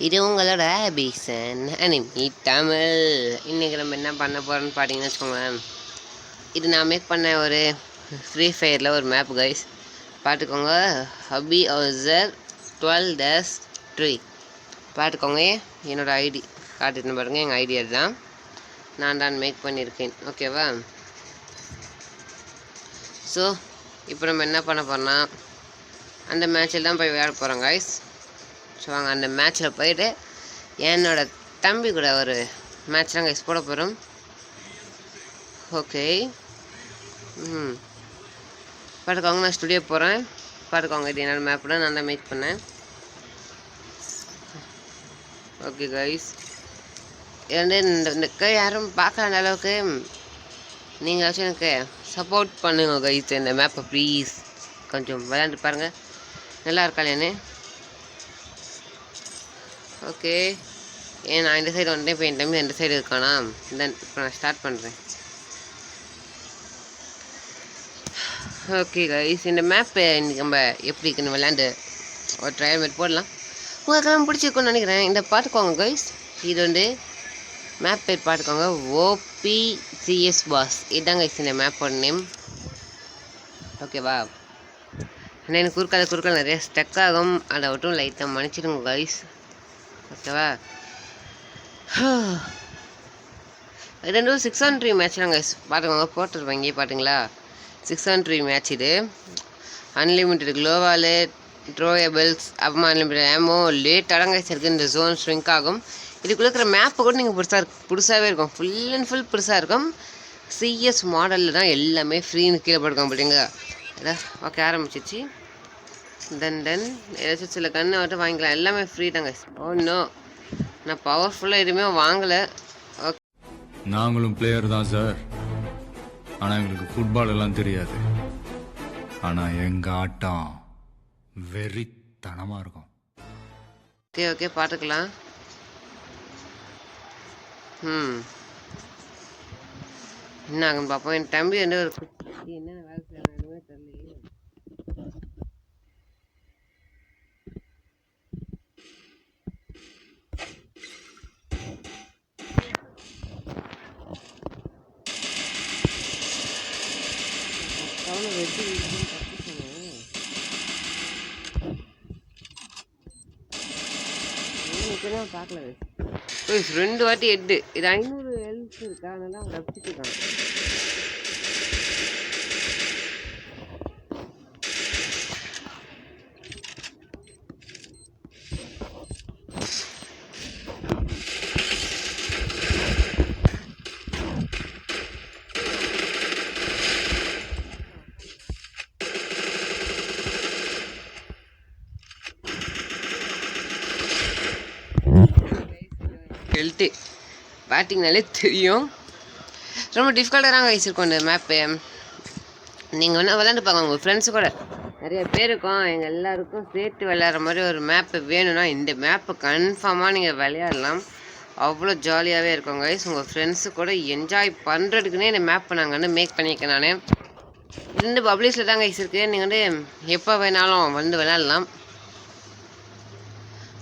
இது உங்களோட பீசன் அனிமி தமிழ். இன்றைக்கி நம்ம என்ன பண்ண போகிறோம்னு பார்த்தீங்கன்னு வச்சுக்கோங்களேன். இது நான் மேக் பண்ண ஒரு ஃப்ரீ ஃபயரில் ஒரு மேப் கைஸ். பார்த்துக்கோங்க, ஹபி ஹவுசர் 12-3 பார்த்துக்கோங்க. என்னோடய ஐடி காட்டுன்னு பாருங்கள், எங்கள் ஐடி அதுதான், நான் தான் மேக் பண்ணியிருக்கேன். ஓகேவா? ஸோ இப்போ நம்ம என்ன பண்ண போகிறோம்னா, அந்த மேட்சில் தான் போய் விளையாட போகிறோம் கைஸ். ஸோ வாங்க அந்த மேட்ச்சில் போயிட்டு என்னோடய தம்பி கூட ஒரு மேட்ச் தான் கைஸ் போட போகிறோம். ஓகே, பார்த்துக்கோங்க, நான் ஸ்டுடியோ போகிறேன். பார்த்துக்கோங்க, இது என்னோடய மேப்பில் நான் தான் மேக் பண்ணேன். ஓகே கைஸ், இது இந்த யாரும் பார்க்காத அளவுக்கு நீங்கள் வச்சு எனக்கு சப்போர்ட் பண்ணுங்க கைஸ். இந்த மேப்பை ப்ளீஸ் கொஞ்சம் விளையாண்டு பாருங்கள், நல்லா இருக்காளேன்னு. ஓகே, நான் இந்த சைடு வந்துட்டேன். இப்போ என் தம்பி இந்த சைடு இருக்கானா. தென் இப்போ நான் ஸ்டார்ட் பண்ணுறேன். ஓகே கைஸ், இந்த மேப்பு இன்றைக்கி நம்ம எப்படி இருக்குன்னு விளையாண்டு ஒரு ட்ரையல் மேட் போடலாம். உங்களுக்கெல்லாம் பிடிச்சிருக்குன்னு நினைக்கிறேன். இந்த பார்த்துக்கோங்க கைஸ், இது வந்து மேப் பேர் பார்த்துக்கோங்க, OPCS பாஸ். இதுதான் கைஸ் இந்த மேப்போட நேம். ஓகேவா? ஆனால் எனக்கு குறுக்கால நிறைய ஸ்டக் ஆகும், அதை மட்டும் லைட்டாக மன்னிச்சிடுங்க கைஸ். ஓகேவா? இது 6-on-3 மேட்ச் தான் கைஸ். பார்த்துக்கோங்க, போட்டுருப்பேன் இங்கே பார்த்தீங்களா, 6-on-3 மேட்ச். இது அன்லிமிட்டெட் க்ளோவாலு, த்ரோயபிள்ஸ், அப்புறமா அன்லிமிட்டட் ஆமோ, லேட் அடங்காய்ச்சி இருக்குது. இந்த ஜோன் ஸ்விங்க் ஆகும். இதுக்குள்ளே இருக்கிற மேப்பை கூட நீங்கள் புதுசாகவே இருக்கும், ஃபுல் அண்ட் ஃபுல் புதுசாக இருக்கும். CS மாடலில் தான் எல்லாமே ஃப்ரீன்னு கீழே போட்டுக்கோங்க பார்த்தீங்க. ஓகே, ஆரம்பிச்சிச்சு. தென் ஏதாச்சும் சில கன்று மட்டும் வாங்கிக்கலாம், எல்லாமே ஃப்ரீ தாங்க. ஓ நோ, நான் பவர்ஃபுல்லாக எதுவுமே வாங்கலை. ஓகே, நாங்களும் பிளேயர் தான் சார், ஆனால் எங்களுக்கு ஃபுட்பால் எல்லாம் தெரியாது. ஆனால் எங்கள் ஆட்டம் வெறித்தனமாக இருக்கும். ஓகே பார்த்துக்கலாம். என்ன ஆகுன்னு பார்ப்போம். என் தம்பி வந்து ஒரு என்னென்ன வேலை செய்யணுமே தெரியலையே. பார்க்கல, 2 வாட்டி ஹெட்டு. இது 500 ஹெல்த் இருக்கா, அதனால அவன் தப்பிச்சுட்டு இருக்கான். ஹெல்த்து பேட்டிங்னாலே தெரியும், ரொம்ப டிஃபிகல்ட்டாக தான் வச்சுருக்கோம் இந்த மேப்பு. நீங்கள் வேணால் விளையாண்டு பார்க்க, உங்கள் ஃப்ரெண்ட்ஸு கூட நிறைய பேர் இருக்கும், எங்கள் எல்லாருக்கும் சேர்த்து விளையாடுற மாதிரி ஒரு மேப்பு வேணும்னா இந்த மேப்பு கன்ஃபார்மாக நீங்கள் விளையாடலாம். அவ்வளோ ஜாலியாகவே இருக்கும் கைஸ். உங்கள் ஃப்ரெண்ட்ஸு கூட என்ஜாய் பண்ணுறதுக்குன்னே இந்த மேப்பை நாங்கள் வந்து மேக் பண்ணியிருக்கேன். நான் இது வந்து பப்ளிஷில் தான் கைஸ் இருக்குது, நீங்கள் வந்து எப்போ வேணாலும் வந்து விளையாடலாம்.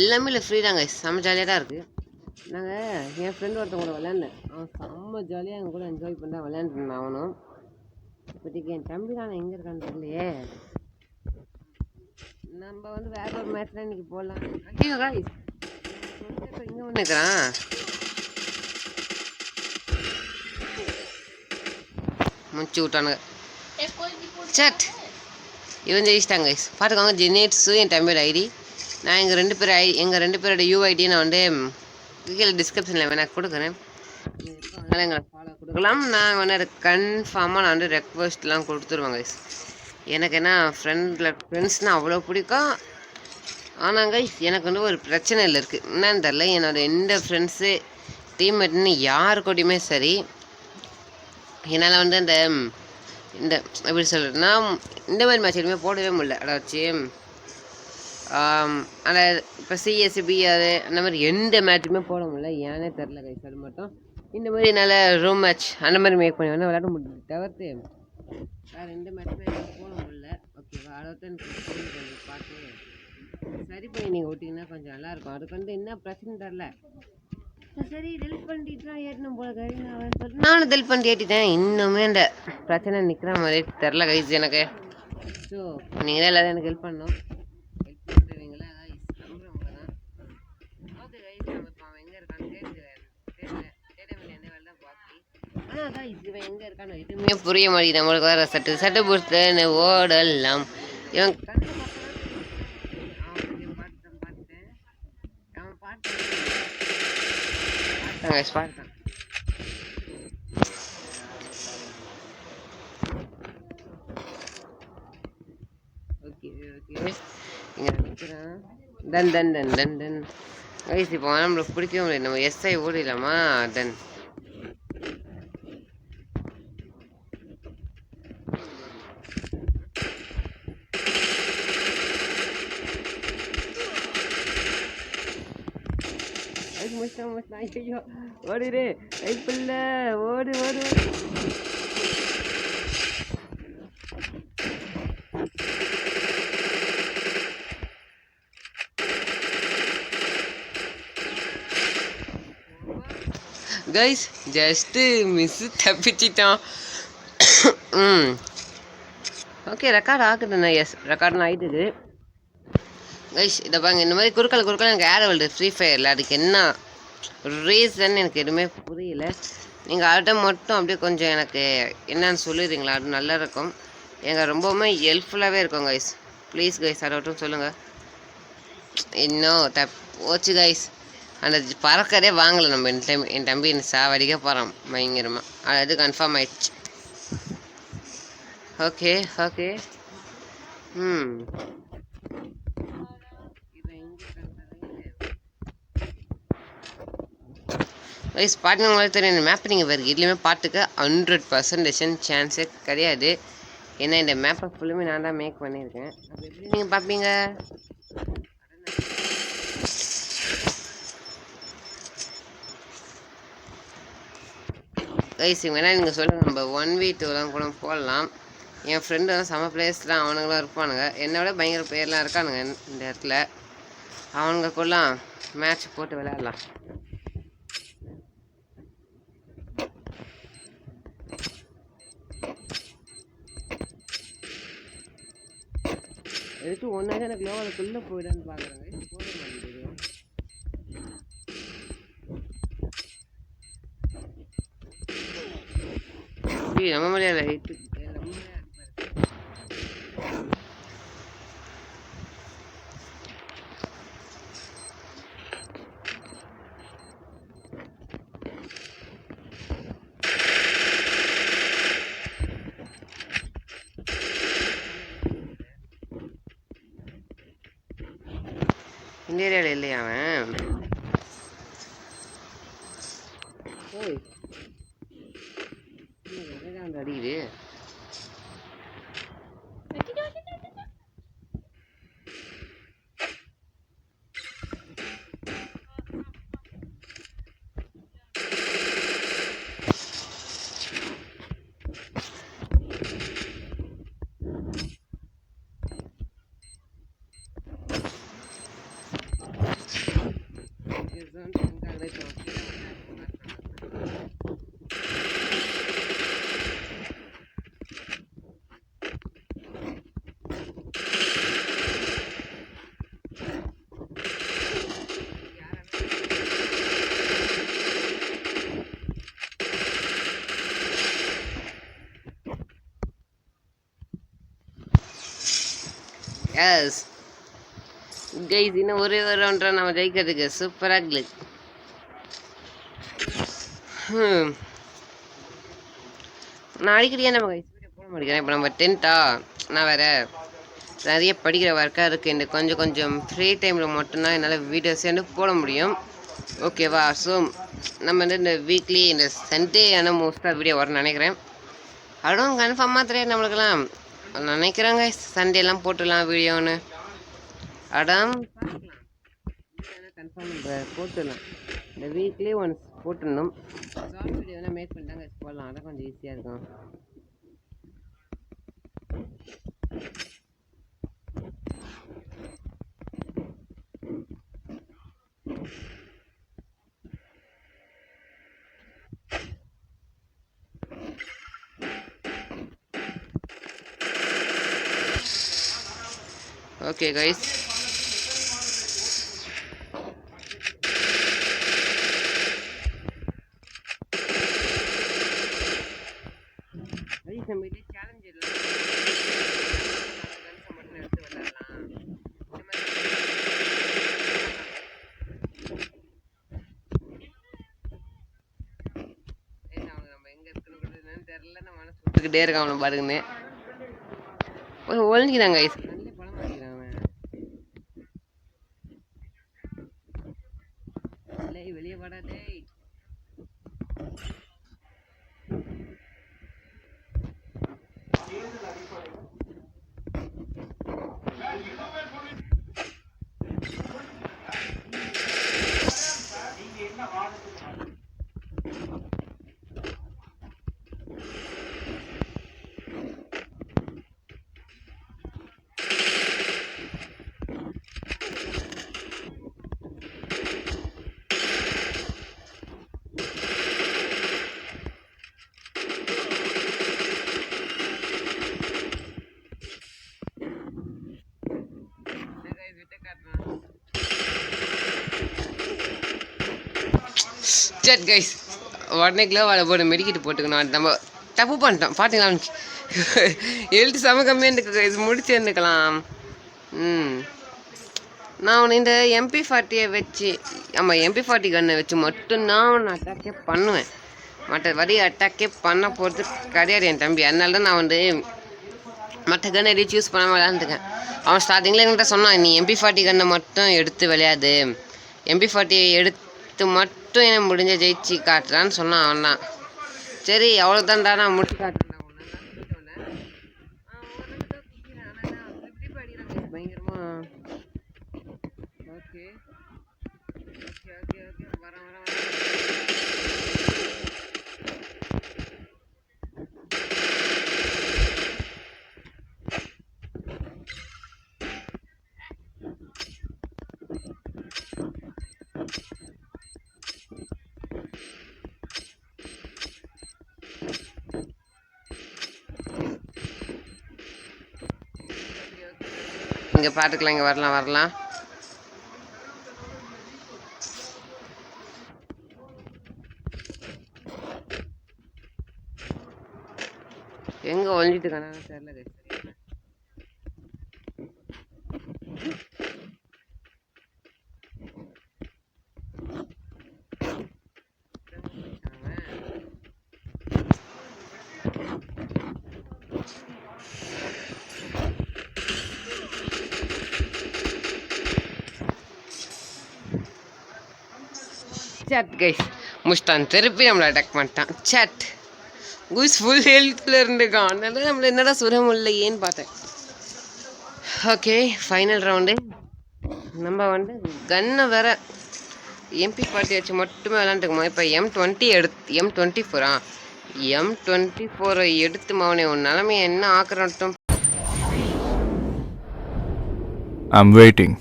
எல்லாமே இல்லை ஃப்ரீ தான் கைஸ், செம்ம ஜாலியாக தான் இருக்குது. நாங்கள் என் ஃப்ரெண்டு ஒருத்தவங்க கூட விளையாண்டேன், அவன் செம்ம ஜாலியாக எங்கள் கூட என்ஜாய் பண்ண விளையாண்டுருந்தான் அவனும். இப்போதைக்கு என் தம்பி தான் எங்கே இருக்கான்னு தெரியலையே. நம்ம வந்து வேற ஒரு மேட்ச் தான் இன்றைக்கி போடலாம். ஐயோ காய்ஸ், இங்கே ஒன்று இருக்கிறான். முடிச்சு விட்டானுங்க சட். இவன் ஜெயிச்சிட்டாங்க கைஸ். பார்த்துக்கோங்க, ஜெனேட்ஸு என் தம்பியோட ஐடி. நான் எங்கள் ரெண்டு பேரோட UID நான் வந்து கீழே டிஸ்கிரிப்ஷனில் வேணால் கொடுக்குறேன், அதனால் எங்களை ஃபாலோ கொடுக்கலாம். நான் வந்து அது கன்ஃபார்மாக நான் வந்து ரெக்வஸ்ட்லாம் கொடுத்துருவேன் கைஸ். எனக்கு என்ன ஃப்ரெண்ட்ஸ்னால் அவ்வளோ பிடிக்கும். ஆனால் கைஸ் எனக்கு வந்து ஒரு பிரச்சனையில் இருக்குது, என்னன்னு தெரில. என்னோடய எந்த ஃப்ரெண்ட்ஸு டீம்மேட்னு யாருக்கூடையுமே சரி என்னால் வந்து இந்த எப்படி சொல்கிறதுனா இந்த மாதிரி மேட்ச் எதுவுமே போடவே முடியல. அதாச்சும் ஆனால் இப்போ CS BR அந்த மாதிரி எந்த மேட்சுமே போட முடியல, ஏன்னே தெரில கைஸ். அது மட்டும் இந்த மாதிரி என்னால் ரூம் மேட்ச் அந்த மாதிரி மேக் பண்ணி வேணால் விளையாட முடியும், தவிர்த்து வேறு எந்த மேட்சுமே என்னால் போட முடியல. ஓகேவா? அதை தான் எனக்கு பார்த்து சரி பண்ணி நீங்கள் ஓட்டிங்கன்னா கொஞ்சம் நல்லாயிருக்கும். அதுக்கு வந்து என்ன பிரச்சனை தெரில. சரி டெலிட் பண்ணிட்டு தான் ஏற்றணும் போல கைஸ். நானும் டெலிட் பண்ணிட்டு ஏற்றிட்டேன். இன்னுமே அந்த பிரச்சனை நிற்கிற மாதிரி தெரில கைஸ் எனக்கு. ஸோ நீங்களே எல்லாரும் எனக்கு ஹெல்ப் பண்ணணும். ஹெல்ப் பண்ணுறீங்களா கைஸ்? நம்புறவங்க தான். ஓகே கைஸ், நம்ம இப்போ அவன் எங்கே இருக்கான்னு தேட வேண்டிய வேலை தான் பாக்கி. ஆனால் கைஸ் இவன் எங்கே இருக்கான்னு எதுவுமே புரிய மாட்டேங்குது. நம்மளுக்கு வேறு சட்டை பொறுத்து ஓடலாம். இவன் பாட்டான். ஓகே ஓகே, இங்கே நிற்கிறான். Done done done done done guys. இப்போ நம்மளுக்கு பிடிக்கவே முடியாது. நம்ம எஸ்ஐ ஓடிடலாமா? டன். ஐயோ ஓடிடு கைப்பில்ல, ஓடு ஓடு ஓடு. கைஸ் ஜஸ்ட்டு மிஸ்ஸு தப்பிச்சிட்டான். ஓகே, ரெக்கார்ட் ஆகுதுண்ணா. எஸ், ரெக்கார்டுன்னு ஆகிட்டுது கைஸ். இதை பாருங்க, இந்த மாதிரி குறுக்கள் எனக்கு ஏர் வருது ஃப்ரீ ஃபயரில். அதுக்கு என்ன ரீசன் எனக்கு எதுவுமே புரியல. நீங்கள் அதை மட்டும் அப்படியே கொஞ்சம் எனக்கு என்னன்னு சொல்லிடுறீங்களா? அது நல்லா இருக்கும். எங்கள் ரொம்பவுமே ஹெல்ப்ஃபுல்லாகவே இருக்கும் கைஸ். ப்ளீஸ் கைஸ், அதை மட்டும் சொல்லுங்கள். இன்னும் போச்சு கைஸ். அந்த பறக்கதே வாங்கலை நம்ம. என் தம்பி சாவடிக்க போகிறான் பயங்கரமாக. அது கன்ஃபார்ம் ஆயிடுச்சு. Okay okay. கைஸ் பாட்டுங்க உங்களுக்கு தெரியும். இந்த மேப் நீங்கள் வேறு இதுலேயுமே பாட்டுக்கு 100% சான்ஸே கிடையாது. ஏன்னா இந்த மேப்பை ஃபுல்லுமே நான் தான் மேக் பண்ணியிருக்கேன். அப்போ எப்படி நீங்கள் பார்ப்பீங்க? கைஸ் வேணால் நீங்கள் சொல்லுங்கள், நம்ம 1v2 கூட போடலாம். என் ஃப்ரெண்டு வந்து செம்ம பிளேஸ்லாம் அவனுங்களாம் இருப்பானுங்க. என்னோட பயங்கர பிளேயர்லாம் இருக்கானுங்க இந்த இடத்துல. அவனுங்களுக்குலாம் மேட்ச் போட்டு விளையாடலாம். எதுக்கு ஒன்றாக எனக்கு லோவலுக்குள்ளே போயிடான்னு பார்க்குறேங்க. போட மாட்டேங்குது. நம்ம மலையாள ஹைட்டு இந்த ஏரியாவில் இல்லையா அவன்? அடிக்குது. எஸ் கைஸ், இன்னும் ஒரே ஒரு ரவுண்டா நம்ம ஜெயிக்கிறதுக்கு. சூப்பராக இருக்குது. நான் அடிக்கடியே நம்ம கைஸ் வீடியோ போட மாட்டேங்கிறேன். இப்போ நம்ம 10th நான் வேறு நிறைய படிக்கிற ஒர்க்காக இருக்குது. இந்த கொஞ்சம் ஃப்ரீ டைமில் மட்டும்தான் என்னால் வீடியோஸ் வந்து போட முடியும். ஓகேவா? ஸோ நம்ம வந்து இந்த வீக்லி இந்த சண்டே ஆனால் மோஸ்ட்டாக வீடியோ வரும்னு நினைக்கிறேன். அதுவும் கன்ஃபார்மாக தெரியாது நம்மளுக்கெல்லாம். நினைக்கிறாங்க சண்டேலாம் போட்டுடலாம் வீடியோன்னு. அடம் கன்ஃபார்ம் போட்டுடலாம். இந்த வீக்லி ஒன்ஸ் போட்டுடணும். ஷார்ட் வீடியோனா மேக் பண்ணிட்டாங்க போடலாம். அதான் கொஞ்சம் ஈஸியாக இருக்கும். ஓகே கைஸ், நம்ம இதே சேலஞ்ச் இல்லை மட்டும் எடுத்து விளையாடலாம். நம்ம எங்க இருக்குன்னு தெரியல, நம்ம மனசு விட்டுக்கிட்டே இருக்கான் அவனை பாருங்கன்னு ஒழிஞ்சிக்கிறாங்க கைஸ். நல்ல படம் மாட்டிக்கிறான் வெளியே படாதே. சரி கைஸ், உடனே க்ளோவால் போட்டு மெடிக்கிட்டு போட்டுக்கணும். நம்ம தப்பு பண்ணிட்டோம் பார்த்தீங்களா, எழுத்து செம கம்மியாக இருக்கு கைஸ், முடிச்சிருந்துக்கலாம். நான் அவனை இந்த MP40 வச்சு, ஆமாம் MP40 கன்னை வச்சு மட்டும்தான் அவனை அட்டாக்கே பண்ணுவேன். மற்ற வரி அட்டாக்கே பண்ண போகிறது கிடையாது என் தம்பி. அதனால தான் நான் வந்து மற்ற கன்னை எதையும் சூஸ் பண்ண விளையாண்டுருக்கேன். அவன் ஸ்டார்டிங்கில் என்கிட்ட சொன்னான், நீ MP40 கன்னை மட்டும் எடுத்து விளையாது, MP40 எடுத்து மட்டும் என்ன முடிஞ்ச ஜெயிச்சு காட்டுறான்னு சொன்னான். அவன் தான் சரி அவ்வளோதான்டா நான் முடிச்சு காட்டுறேன் பயங்கரமா. ஓகே ஓகே ஓகே ஓகே வரேன் வரேன் இங்கே பார்த்துக்கலாம், இங்கே வரலாம் வரலாம். எங்கே ஒழிஞ்சிட்டு இருக்கானு தெரியல. சேட் கைஸ் முடிச்சிட்டான், திருப்பி நம்மளை அட்டாக் பண்ணிட்டான். சேட் குயிஸ் ஃபுல் ஹெல்த்தில் இருந்துக்கான், அதனால நம்மளை என்னடா சுர முடியலையேன்னு பார்த்தேன். Okay final round. நம்ம வந்து கன்னை வேற MP40 வச்சு மட்டுமே விளாண்டுக்குமா. இப்போ M20 M24 M24 எடுத்து மவனே உன் நிலைமையை என்ன ஆக்கிறட்டும். I'm waiting.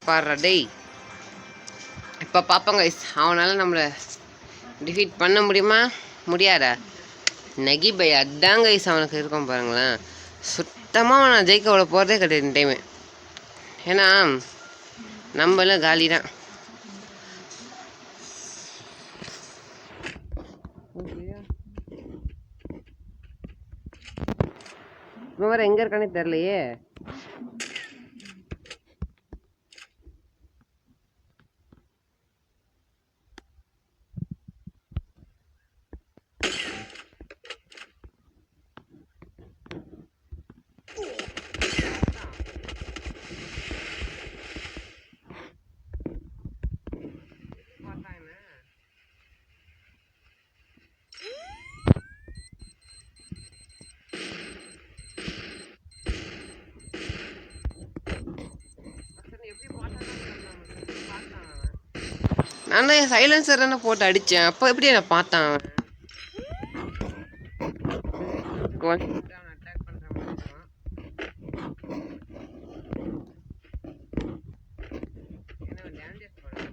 பாடுறா டேய், இப்போ பார்ப்போம் கைஸ், அவனால் நம்மளை டிஃபீட் பண்ண முடியுமா முடியாதா. நகிபை அதான் கைஸ் அவனுக்கு இருக்கும் பாருங்களேன். சுத்தமாக அவனை ஜெயிக்க விட போகிறதே கிடையாது இந்த டைமு. ஏன்னா நம்மளும் காலி தான். இவன் வேறு எங்கே இருக்கானே தெரிலையே. நான் தான் சைலன்சர் தானே போட்டு அடித்தேன், அப்போ எப்படி என்ன பார்த்தான் அவன். அட்டாக் பண்ணுற மாதிரி என்ன டேமேஜ் போடுறேன்.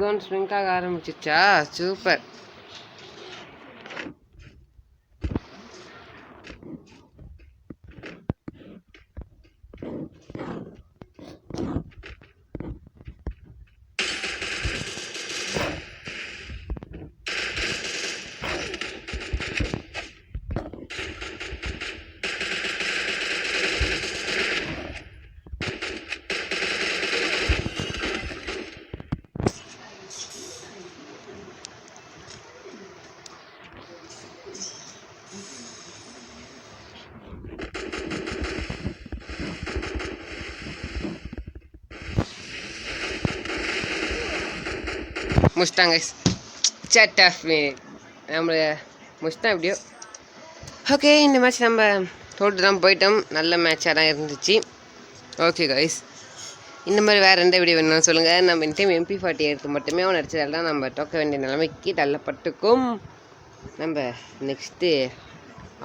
ஜோன் ஸ்விங்க் ஆக ஆரம்பிச்சிச்சா? சூப்பர். முடிச்சிட்டாங்க சேட் ஆஃப் நம்மளை முடிச்சிட்டோம் எப்படியோ. ஓகே, இந்த மேட்ச் நம்ம தோட்டு தான் போயிட்டோம். நல்ல மேட்சாக தான் இருந்துச்சு. ஓகே கைஸ், இந்த மாதிரி வேறு எந்த வீடியோ வேணும்னு சொல்லுங்கள். நம்ம இந்த டைம் MP40 எடுத்து மட்டுமே அவன் அடிச்சதால தான் நம்ம தோக்க வேண்டிய நிலைமைக்கு தள்ளப்பட்டுக்கும். நம்ம நெக்ஸ்ட்டு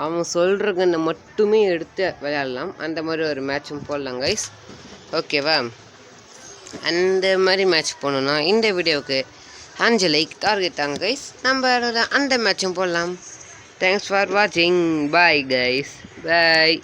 அவன் சொல்கிறவங்க மட்டுமே எடுத்து விளையாடலாம். அந்த மாதிரி ஒரு மேட்சும் போடலாம் கைஸ். ஓகேவா? அந்த மாதிரி மேட்ச் போகணுன்னா இந்த வீடியோவுக்கு 5 லைக் டார்கெட் தாங்க கைஸ். நம்ம அந்த மேட்சும் போடலாம். தேங்க்ஸ் ஃபார் வாட்சிங். பாய் கைஸ், பாய்.